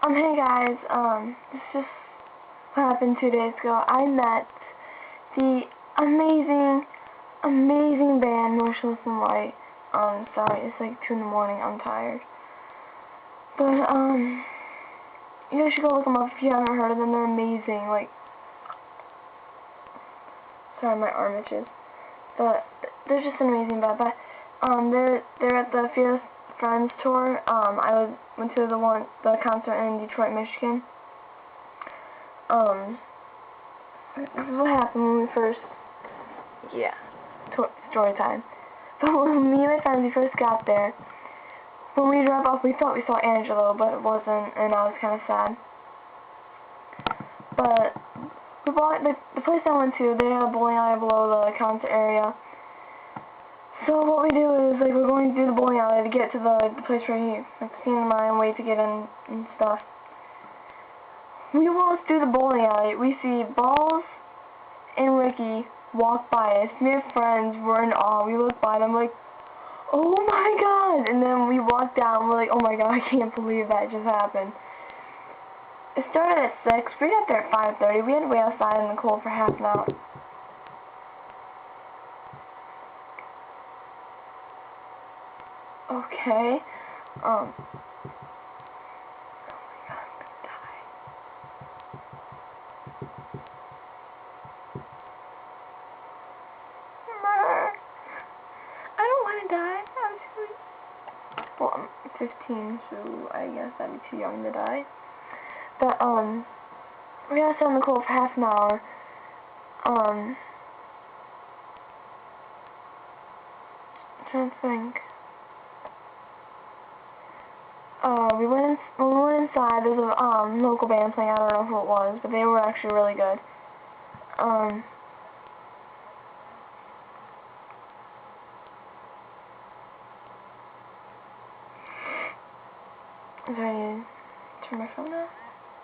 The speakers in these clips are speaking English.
Hey guys, this just happened 2 days ago. I met the amazing band Motionless In White. Sorry, it's like 2 in the morning, I'm tired. But, you guys should go look them up if you haven't heard of them. They're amazing, like, sorry, my arm itches. But, they're just an amazing band. But, they're at the Fierce Friends tour. I went to the concert in Detroit, Michigan. This is what happened when we first, story time. But when me and my friends, we first got there, when we drove off, we thought we saw Angelo, but it wasn't, and I was kind of sad. But we bought, the place I went to, they had a bowling alley below the concert area. So what we do is, like, we're going through the bowling alley to get to the place where you, like, stand in line, wait to get in and stuff. We walk through the bowling alley, we see Balls and Ricky walk by us. Me and friends were in awe. We look by them like, oh my god! And then we walk down, we're like, oh my god, I can't believe that just happened. It started at 6, we got there at 5:30. We had to wait outside in the cold for half an hour. Okay. Oh my god, I'm gonna die. I don't want to die. I'm 15, so I guess I'd be too young to die. But, we got to sit in the cold for half an hour. I'm trying to think. When we went inside, there was a local band playing. I don't know who it was, but they were actually really good. Is I need to turn my phone off?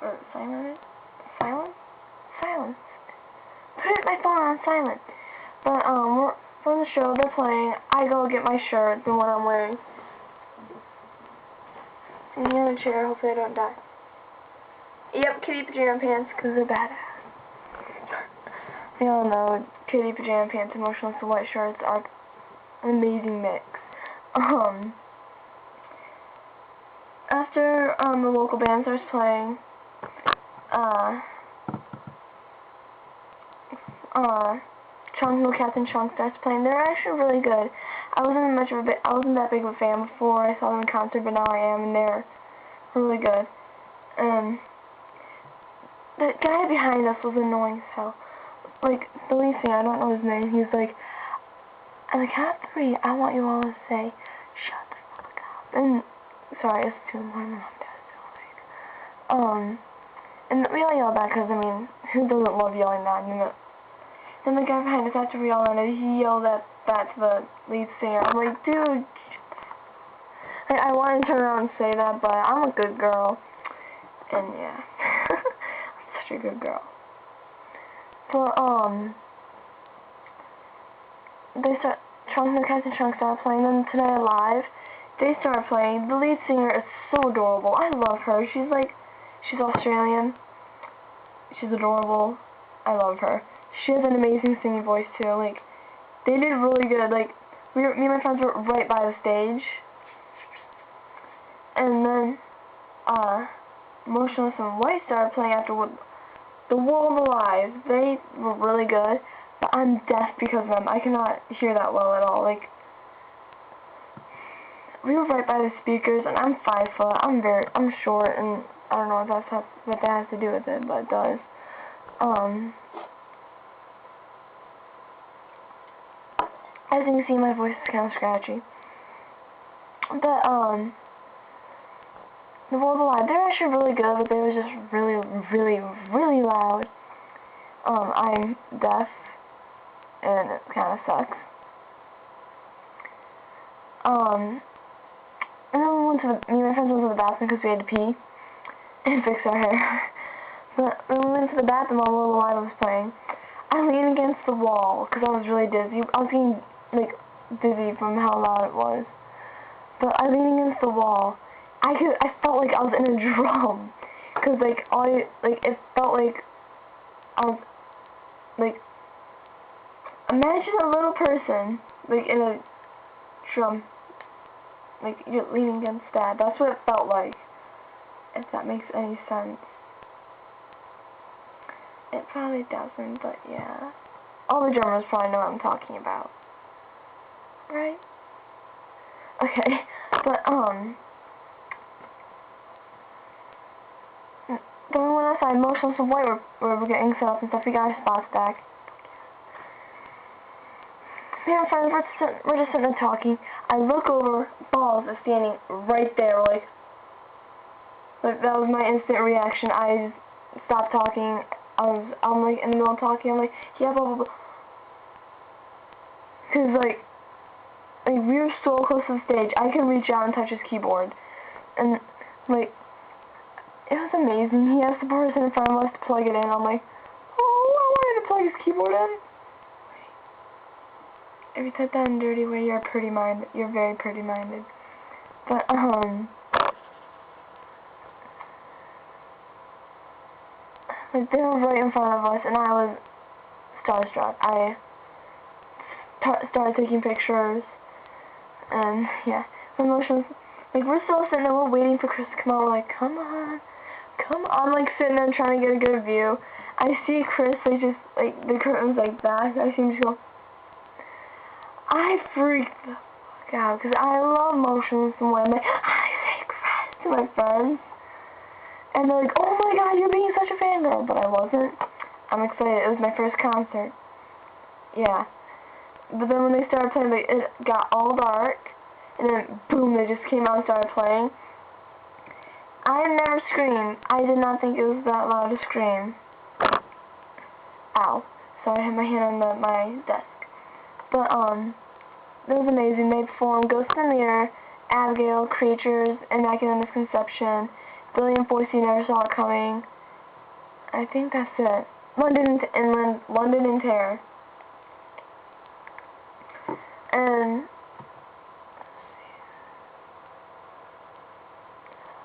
Or silent it? Silent? Silence. Put my phone on silent. But, we're on the show, they're playing. I go get my shirt, the one I'm wearing. In the other chair, hopefully I don't die. Yep, kitty pajama pants, because they're badass. We all know kitty pajama pants and Motionless In White shirts are an amazing mix. After the local band starts playing, Captain Chunk starts playing. They're actually really good. I wasn't that big of a fan before I saw them in concert, but now I am, and they're really good. The guy behind us was annoying as hell. Like, the lead singer, I don't know his name, he's like, on the count of 3, I want you all to say, shut the fuck up. And, sorry, it's 2 in the morning, my mom does. And we all yelled back, because, I mean, who doesn't love yelling that? Then the guy behind us, after we yelled at it, he yelled at that to the lead singer. I'm like, dude, I wanted to turn around and say that, but I'm a good girl. And yeah, I'm such a good girl. But, Captain Chunk started playing them Tonight Live. They started playing. The lead singer is so adorable. I love her. She's Australian. She's adorable. I love her. She has an amazing singing voice too. Like, they did really good. Like, me and my friends were right by the stage. And then, Motionless In White started playing after The World Alive. They were really good, but I'm deaf because of them. I cannot hear that well at all. Like, we were right by the speakers, and I'm 5 foot. I'm short, and I don't know what that has to do with it, but it does. As you can see, my voice is kind of scratchy. But, The World Alive, they're actually really good, but they were just really loud. I'm deaf, and it kind of sucks. And then me and my friends went to the bathroom because we had to pee and fix our hair. But when we went to the bathroom while World Alive was playing, I leaned against the wall because I was really dizzy. I was getting, like, dizzy from how loud it was. But I leaned against the wall. I felt like I was in a drum. cause like it felt like I was like, imagine a little person like in a drum, like you're leaning against that. That's what it felt like. If that makes any sense. It probably doesn't, but yeah. All the drummers probably know what I'm talking about. Right? Okay, but, then we went outside, Motionless In White, where we're getting set up and stuff. We got our spots back. Me and my friends, we're just sitting there talking. I look over, Balls is standing right there, like that was my instant reaction. I just stopped talking. I'm like in the middle of talking. I'm like, yeah, blah, blah, blah. Cause like we were so close to the stage, I can reach out and touch his keyboard. And like, it was amazing. He asked the person in front of us to plug it in. I'm like, oh, I wanted to plug his keyboard in. If you said that in a dirty way, you're pretty-minded. You're very pretty-minded. But, like, they were right in front of us, and I was starstruck. I started taking pictures, and, yeah. Emotions, like, we're still sitting there, we're waiting for Chris to come out. We're like, come on. I'm, like, sitting there trying to get a good view. I see Chris, like, just, like, the curtain's like that. I see him just go. I freaked the fuck out because I love Motionless In White. I'm like, I say Chris to my friends. And they're like, oh my god, you're being such a fangirl. But I wasn't. I'm excited. It was my first concert. Yeah. But then when they started playing, like, it got all dark. And then, boom, they just came out and started playing. I had never screamed. I did not think it was that loud to scream. Ow. So I had my hand on my desk. But, it was amazing. They performed Ghost in the Mirror, Abigail, Creatures, Immaculate Misconception, Billy and Foisey, Never Saw It Coming. I think that's it. London in Terror. And,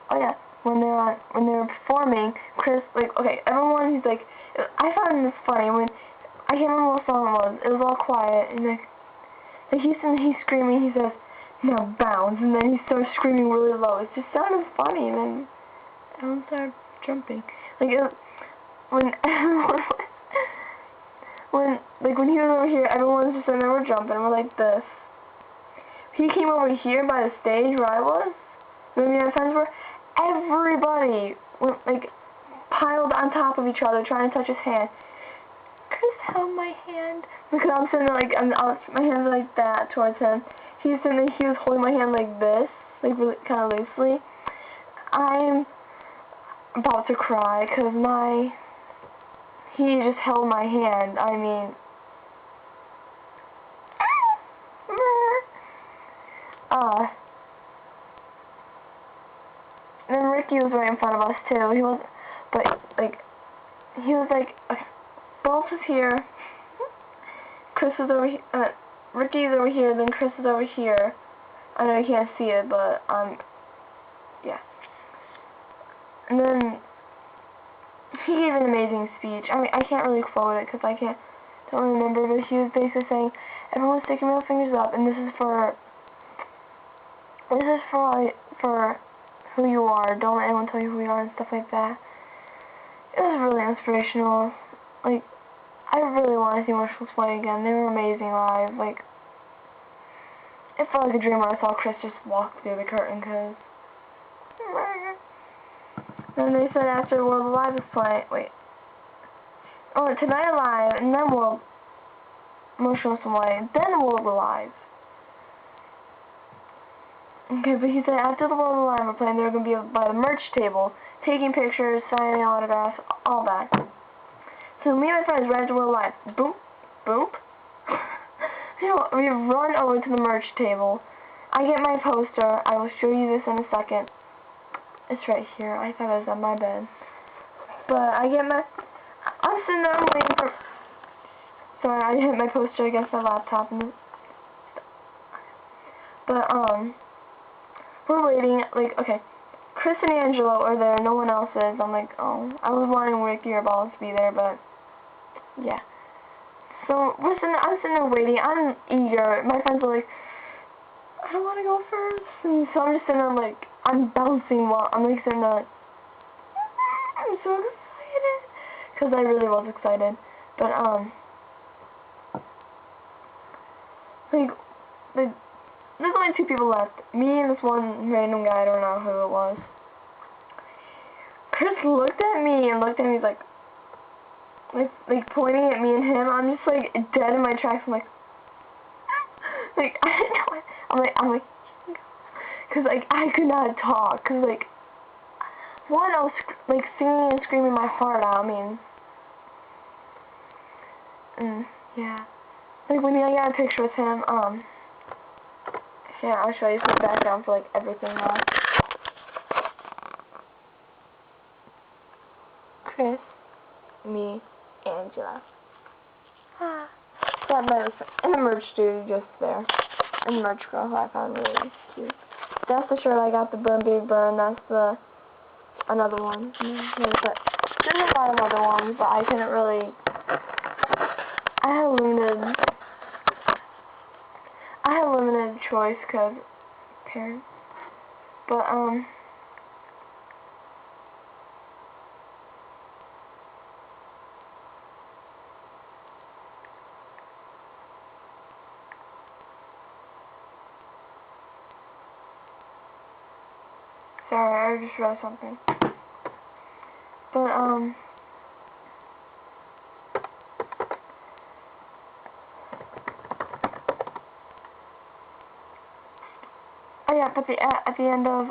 oh yeah, when they were performing, Chris, like, okay, everyone, he's like, I found this funny when, I can't remember what song it was all quiet, and like he's screaming, he says, now bounce, and then he starts screaming really low. It just sounded funny, and then everyone started jumping. Like, when he was over here, everyone was just sitting there, we're jumping, we're like this. He came over here by the stage where I was, where me and my friends were, everybody went, like, piled on top of each other trying to touch his hand. Chris held my hand because I'm sitting there like my hands are like that towards him. He's sitting there, he was holding my hand like this, like really kind of loosely. I'm about to cry because he just held my hand. I mean, and then Ricky was right in front of us too. He was like. Balls is here, Chris is over here, Ricky's over here, then Chris is over here. I know you can't see it, but, yeah. And then, he gave an amazing speech. I mean, I can't really quote it, because don't remember, but he was basically saying, everyone's sticking middle fingers up, and this is for who you are, don't let anyone tell you who you are, and stuff like that. It was really inspirational. Like, I really want to see Motionless In White again. They were amazing live. Like, it felt like a dream where I saw Chris just walk through the curtain, because... Then they said after World Alive is playing... Wait. Oh, Tonight Alive, and then Motionless In White, then World Alive. Okay, but he said after the World Alive were playing, they were going to be by the merch table, taking pictures, signing autographs, all that. So me and my friends ran to World Alive. Boop, boop. We run over to the merch table. I get my poster. I will show you this in a second. It's right here. I thought it was on my bed. But I'm sitting there waiting for... Sorry, I hit my poster against my laptop. But, we're waiting. Like, okay. Chris and Angelo are there, no one else is. I'm like, oh, I was wanting Ricky or Balls to be there, but yeah. So listen, I'm sitting there waiting. I'm eager. My friends are like, I don't want to go first. And so I'm just sitting there like, I'm bouncing while I'm like sitting there. I'm so excited because I really was excited. But like there's only 2 people left. Me and this one random guy. I don't know who it was. Chris looked at me and looked at me like pointing at me and him. I'm just like dead in my tracks. I'm like I didn't know it. I'm like, cause like I could not talk. Cause like one, I was like singing and screaming my heart out. I mean, yeah. Like when I got a picture with him, yeah, I'll show you some background for like everything now. Chris, me, Angela. Got those in the merch dude just there. And the merch girl who I found really cute. That's the shirt I got, the Burn Big Burn. That's the another one. There's a lot of other ones, but I couldn't really. I had limited choice because parents. But sorry, I just read something. But oh yeah, but at the end of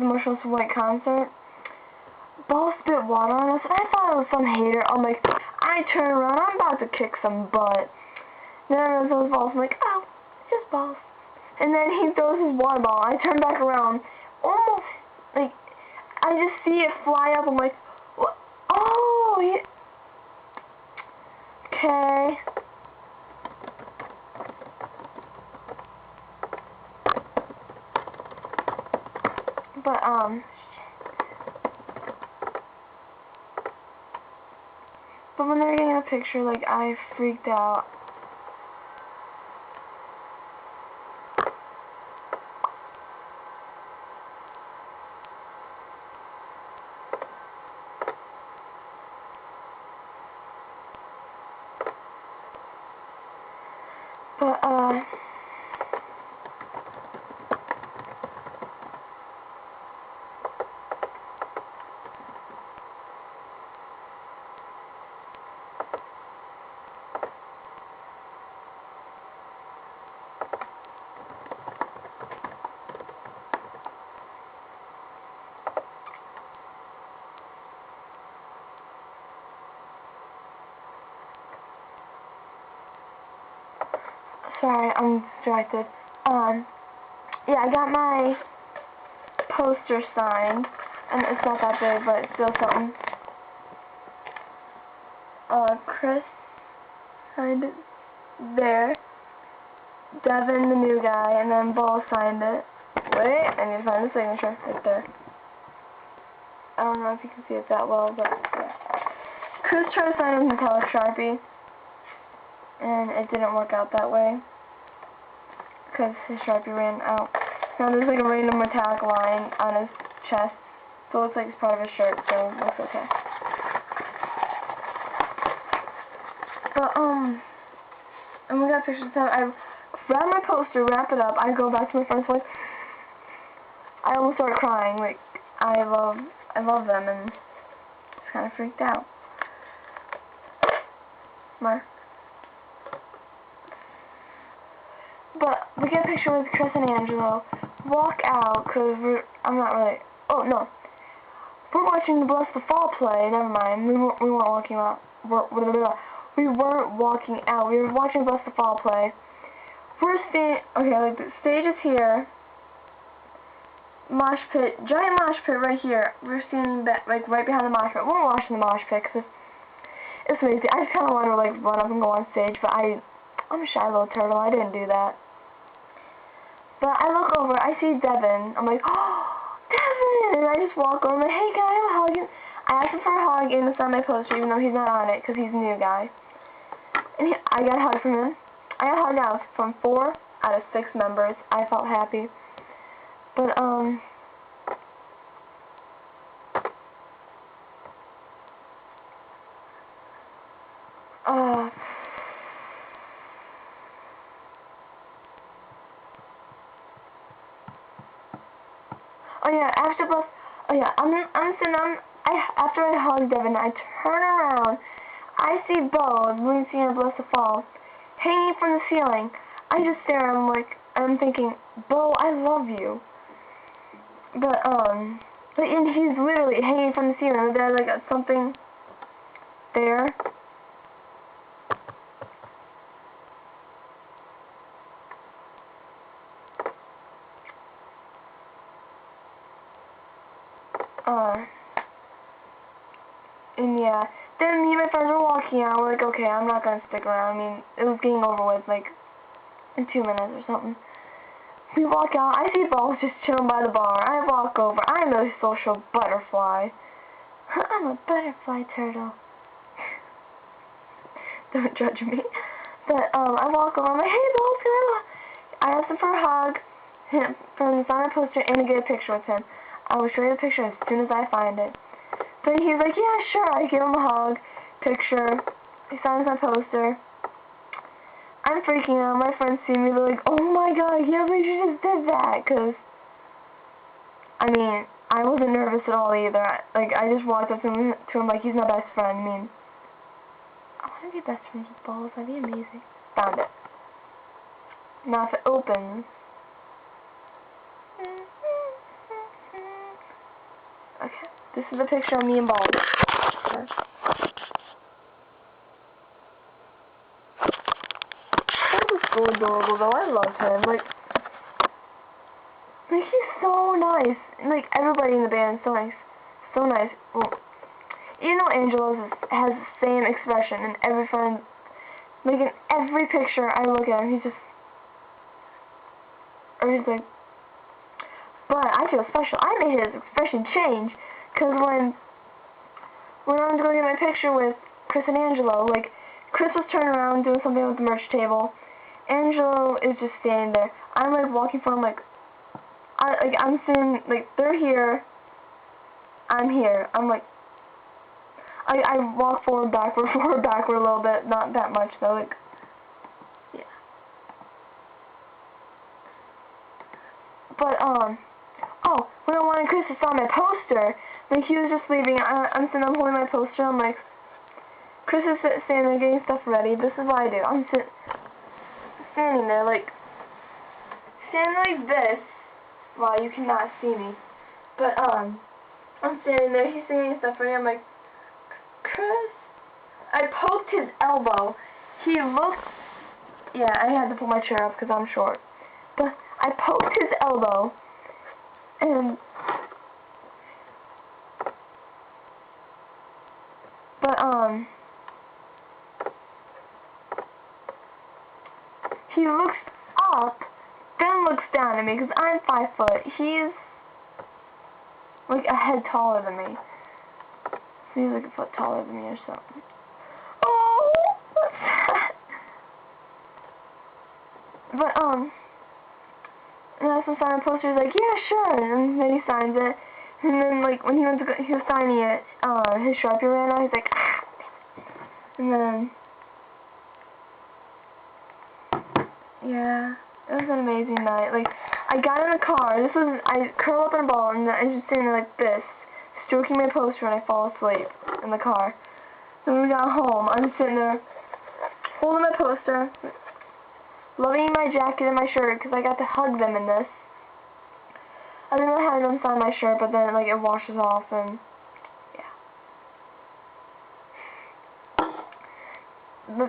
the Motionless In White concert, Ball spit water on us, and I thought it was some hater. I'm like, I turn around, I'm about to kick some butt. Then I realized those balls. I'm like, oh, it's just balls. And then he throws his water ball. I turn back around, almost like I just see it fly up. I'm like, what? Oh, okay. But when they were getting a picture, like, I freaked out. But, sorry, I'm distracted. Yeah, I got my poster signed, and it's not that big, but it's still something. Chris signed it there. Devin, the new guy, and then Ball signed it. Wait, I need to find the signature right there. I don't know if you can see it that well, but yeah. Chris tried to sign it with metallic Sharpie, and it didn't work out that way because his Sharpie ran out. Now there's like a random metallic line on his chest, so it looks like it's part of his shirt, so it looks okay. But and we got pictures of time. I grab my poster, wrap it up. I go back to my friend's place. I almost started crying. Like I love them, and just kind of freaked out. But we get a picture with Chris and Angelo. Walk out, because I'm not really, oh no. We're watching the Bless the Fall play, never mind. We weren't walking out. We weren't walking out. We were watching Bless the Fall play. We're seeing, okay, like the stage is here. Mosh pit, giant mosh pit right here. We're seeing that, like right behind the mosh pit. We're watching the mosh pit, because it's amazing. I just kind of want to like run up and go on stage, but I'm a shy little turtle. I didn't do that. But I look over, I see Devin. I'm like, oh, Devin! And I just walk over, I'm like, hey, can I have a hug? I asked him for a hug and it's on my poster, even though he's not on it, because he's a new guy. And I got a hug from him. I got a hug now from 4 out of 6 members. I felt happy. But, oh yeah, after I hug Devin, I turn around, I see Bo, Louisiana Bless the Fall, hanging from the ceiling. I just stare at him like, I'm thinking, Bo, I love you. But he's literally hanging from the ceiling. There's like something there. And yeah, then me and my friends were walking out. We're like, okay, I'm not gonna stick around. I mean, it was getting over with, like, in 2 minutes or something. We walk out. I see Balls just chilling by the bar. I walk over. I'm a social butterfly. I'm a butterfly turtle. Don't judge me. But I walk over. I'm like, hey, Balls, can I asked him for a hug, for him to sign a poster, and to get a picture with him. I will show you the picture as soon as I find it. But he's like, yeah, sure. I give him a hug, picture. He signs my poster. I'm freaking out. My friends see me. They're like, oh my god, I can't believe you just did that. Because, I mean, I wasn't nervous at all either. I just walked up to him like he's my best friend. I mean, I want to be best friends with Balls. That'd be amazing. Found it. Now if it opens. Okay. This is a picture of me and Balls. Balls is so adorable though. I love him. Like he's so nice. Like everybody in the band is so nice. So nice. Well, you know Angelo's has the same expression in every friend. Like in every picture I look at him, he's like, but I feel special. I made his expression change. Because when I was going to get my picture with Chris and Angelo, like, Chris was turning around doing something with the merch table. Angelo is just standing there. I'm, like, walking for him, I'm sitting, like, they're here. I'm here. I'm, like, I walk forward, backward a little bit. Not that much, though. Like, yeah. But, oh, when I wanted Chris to sign my poster, like, he was just leaving. I'm sitting, I'm holding my poster. I'm like, Chris is standing there getting stuff ready. This is what I do. I'm standing there, like, standing like this. Wow, you cannot see me. But, I'm standing there. He's getting stuff ready. I'm like, Chris? I poked his elbow. He looked, yeah, I had to pull my chair up because I'm short. But I poked his elbow, and he looks up, then looks down at me, because I'm 5 foot. He's like a head taller than me. So he's like a foot taller than me or something. Oh, what's that? But, and I saw sign a poster, he's like, yeah, sure, and then he signs it. And then, like, when he was signing it, his Sharpie ran out, he's like, ah. And then, yeah, it was an amazing night. Like, I got in the car, I curl up in a ball, and I was just sitting there like this, stroking my poster, and I fall asleep in the car. Then when we got home, I'm sitting there, holding my poster, loving my jacket and my shirt, because I got to hug them in this. I didn't really have them sign my shirt, but then, like, it washes off, and, yeah.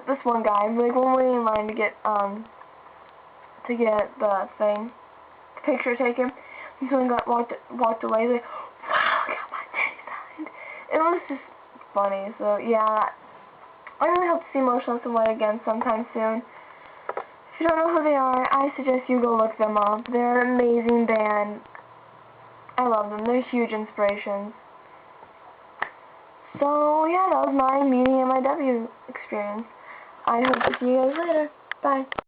This one guy, like, we're waiting in line to get the thing, the picture taken, and someone walked away, like, wow, I got my titty signed. It was just funny, so, yeah. I really hope to see Motionless In White again sometime soon. If you don't know who they are, I suggest you go look them up. They're an amazing band. I love them. They're huge inspirations. So, yeah, that was my meeting and my W experience. I hope to see you guys later. Bye.